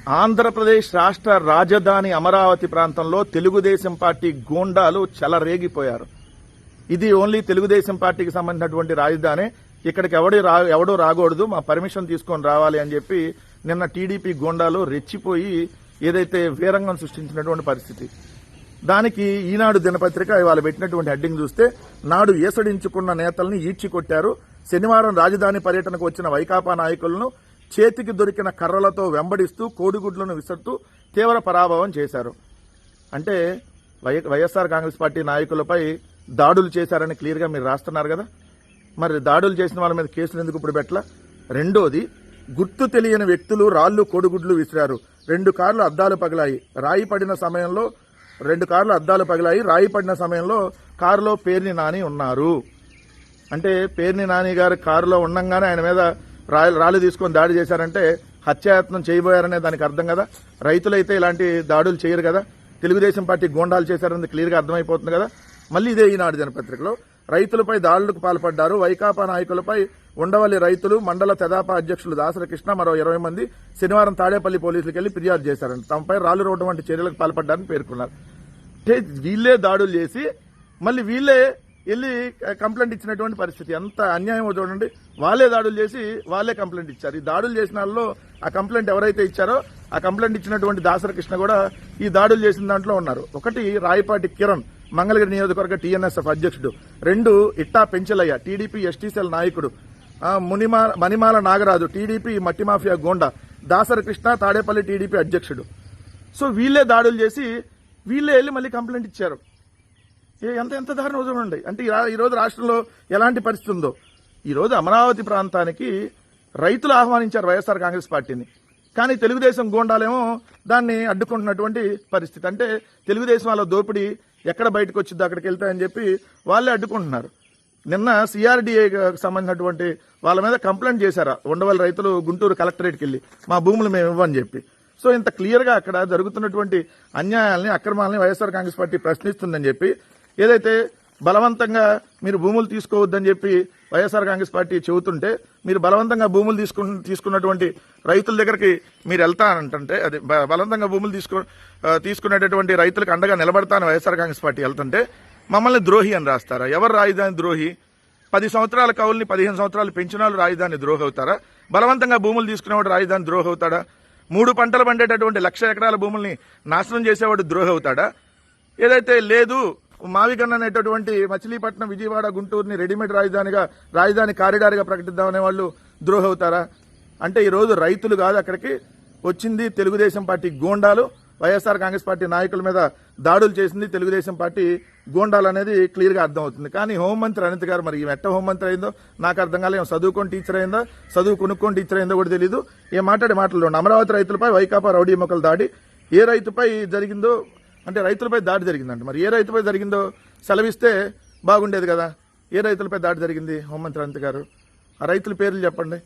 ఆంధ్రప్రదేశ్ రాష్ట్ర రాజధాని అమరావతి ప్రాంతంలో తెలుగుదేశం పార్టీ గూండాలు చెలరేగిపోయారు. ఇది ఓన్లీ తెలుగుదేశం పార్టీకి సంబంధించినటువంటి రాజధాని, ఇక్కడికి ఎవడూ రాకూడదు, మా పర్మిషన్ తీసుకొని రావాలి అని చెప్పి నిన్న టీడీపీ గూండాలు రెచ్చిపోయి ఏదైతే వీరంగం సృష్టించినటువంటి పరిస్థితి. దానికి ఈనాడు దినపత్రిక ఇవాళ పెట్టినటువంటి హెడ్డింగ్ చూస్తే, నాడు ఏసడించుకున్న నేతల్ని ఈడ్చి కొట్టారు, శనివారం రాజధాని పర్యటనకు వచ్చిన వైకాపా నాయకులను చేతికి దొరికిన కర్రలతో వెంబడిస్తూ కోడిగుడ్లను విసురుతూ తీవ్ర పరాభవం చేశారు. అంటే వైఎస్ఆర్ కాంగ్రెస్ పార్టీ నాయకులపై దాడులు చేశారని క్లియర్గా మీరు రాస్తున్నారు కదా, మరి దాడులు చేసిన వాళ్ళ మీద కేసులు ఎందుకు ఇప్పుడు పెట్టలా? రెండోది, గుర్తు తెలియని వ్యక్తులు రాళ్లు కోడిగుడ్లు విసిరారు, 2 కార్లు అద్దాలు పగిలాయి, రాయి పడిన సమయంలో కారులో పేర్ని నాని ఉన్నారు. అంటే పేర్ని నాని గారు కారులో ఉండంగానే ఆయన మీద రాళ్లు తీసుకొని దాడి చేశారంటే హత్యాయత్నం చేయబోయారనే దానికి అర్థం కదా. రైతులైతే ఇలాంటి దాడులు చేయరు కదా, తెలుగుదేశం పార్టీ గూండాలు చేశారని క్లియర్గా అర్థమైపోతుంది కదా. మళ్ళీ ఇదే ఈనాడు దినపత్రికలో, రైతులపై దాడులకు పాల్పడ్డారు, వైకాపా నాయకులపై ఉండవల్లి రైతులు మండల తెదాపా అధ్యక్షులు దాసరి కృష్ణ మరో 20 మంది శనివారం తాడేపల్లి పోలీసులకు వెళ్లి ఫిర్యాదు చేశారంట. తమపై రాళ్లు రోడ్డు వంటి చర్యలకు పాల్పడ్డారని పేర్కొన్నారు. అంటే వీళ్లే దాడులు చేసి మళ్ళీ వీళ్లే వెళ్ళి కంప్లైంట్ ఇచ్చినటువంటి పరిస్థితి. ఎంత అన్యాయమో చూడండి. వాళ్ళే దాడులు చేసి వాళ్ళే కంప్లైంట్ ఇచ్చారు. ఈ దాడులు చేసిన వాళ్ళలో ఆ కంప్లైంట్ ఎవరైతే ఇచ్చారో ఆ కంప్లైంట్ ఇచ్చినటువంటి దాసరి కృష్ణ కూడా ఈ దాడులు చేసిన దాంట్లో ఉన్నారు. ఒకటి రాయపాటి కిరణ్, మంగళగిరి నియోజకవర్గ టీఎన్ఎస్ఎఫ్ అధ్యక్షుడు. 2 ఇట్టా పెంచలయ్య, టీడీపీ ఎస్టీసీఎల్ నాయకుడు. మణిమాల నాగరాజు, టీడీపీ మట్టి మాఫియా గోండా. దాసరి కృష్ణ తాడేపల్లి టీడీపీ అధ్యక్షుడు. సో వీళ్లే దాడులు చేసి వీళ్లే వెళ్ళి మళ్ళీ కంప్లైంట్ ఇచ్చారు. ఎంత దారుణం చూడండి. అంటే ఈరోజు రాష్ట్రంలో ఎలాంటి పరిస్థితి ఉందో. ఈరోజు అమరావతి ప్రాంతానికి రైతులు ఆహ్వానించారు వైఎస్ఆర్ కాంగ్రెస్ పార్టీని, కానీ తెలుగుదేశం గూండాలేమో దాన్ని అడ్డుకుంటున్నటువంటి పరిస్థితి. అంటే తెలుగుదేశం వాళ్ళ దోపిడీ ఎక్కడ బయటకు వచ్చిందో అక్కడికి వెళ్తాయని చెప్పి వాళ్ళే అడ్డుకుంటున్నారు. నిన్న సిఆర్డీఏకి సంబంధించినటువంటి వాళ్ళ మీద కంప్లైంట్ చేశారు ఉండవల్లి రైతులు గుంటూరు కలెక్టరేట్కి వెళ్లి, మా భూములు మేము ఇవ్వని చెప్పి. సో ఇంత క్లియర్గా అక్కడ జరుగుతున్నటువంటి అన్యాయాల్ని, అక్రమాలని వైఎస్ఆర్ కాంగ్రెస్ పార్టీ ప్రశ్నిస్తుందని చెప్పి, ఏదైతే బలవంతంగా మీరు భూములు తీసుకోవద్దని చెప్పి వైఎస్ఆర్ కాంగ్రెస్ పార్టీ చెబుతుంటే, మీరు బలవంతంగా భూములు తీసుకున్నటువంటి రైతుల దగ్గరికి మీరు వెళ్తానంటే, అది బలవంతంగా భూములు తీసుకునేటటువంటి రైతులకు అండగా నిలబడతాను వైఎస్ఆర్ కాంగ్రెస్ పార్టీ వెళ్తుంటే, మమ్మల్ని ద్రోహి అని రాస్తారా? ఎవరు రాజధాని ద్రోహి? 10 సంవత్సరాల కౌల్ని 15 సంవత్సరాలు పెంచిన వాళ్ళు రాజధాని ద్రోహి అవుతారా? బలవంతంగా భూములు తీసుకునేవాడు రాజధాని ద్రోహి అవుతాడా? 3 పంటలు పండేటటువంటి 1,00,000 ఎకరాల భూముల్ని నాశనం చేసేవాడు ద్రోహి అవుతాడా? ఏదైతే లేదు మావిగన్న అనేటటువంటి మచిలీపట్నం, విజయవాడ, గుంటూరుని రెడీమేడ్ రాజధాని కారిడార్గా ప్రకటిద్దామనే వాళ్ళు ద్రోహి అవుతారా? అంటే ఈరోజు రైతులు కాదు అక్కడికి వచ్చింది, తెలుగుదేశం పార్టీ గూండాలు. వైఎస్ఆర్ కాంగ్రెస్ పార్టీ నాయకుల మీద దాడులు చేసింది తెలుగుదేశం పార్టీ గూండాలు అనేది క్లియర్గా అర్థమవుతుంది. కానీ హోంమంత్రి అనిత గారు మరి ఎట్ట హోంమంత్రి అయిందో నాకు అర్థం కాలేదు. చదువుకొని టీచర్ అయిందో, చదువు కొనుక్కొని టీచర్ అయిందో కూడా తెలియదు. మాటలు అమరావతి రైతులపై వైకాపా రౌడీ మొక్కల దాడి ఏ రైతుపై జరిగిందో, అంటే రైతులపై దాడి జరిగిందంట. మరి ఏ రైతుపై జరిగిందో సెలవిస్తే బాగుండేది కదా. ఏ రైతులపై దాడి జరిగింది హోంమంత్రి అనిత గారు? ఆ రైతుల పేర్లు చెప్పండి.